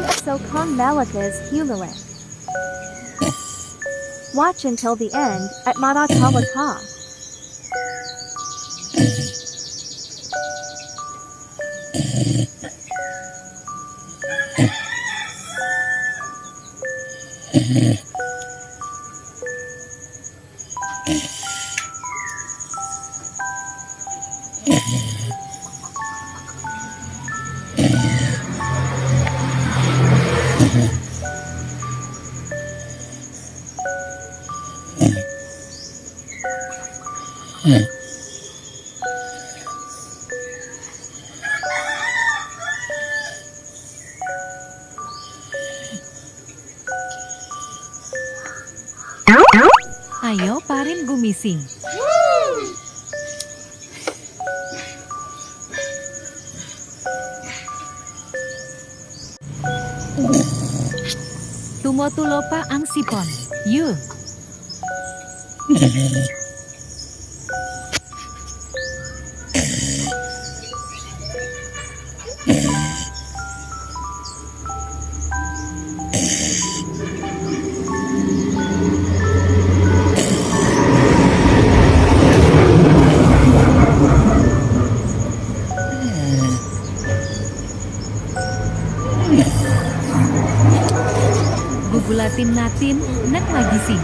So kung malakas humihilik. Watch until the end at matatawa ka. Ayaw pa rin gumising. Tumutulo pa ang sipon. You. Gugulatin natin nang magising.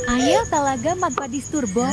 Ayaw talaga magpadisturbo.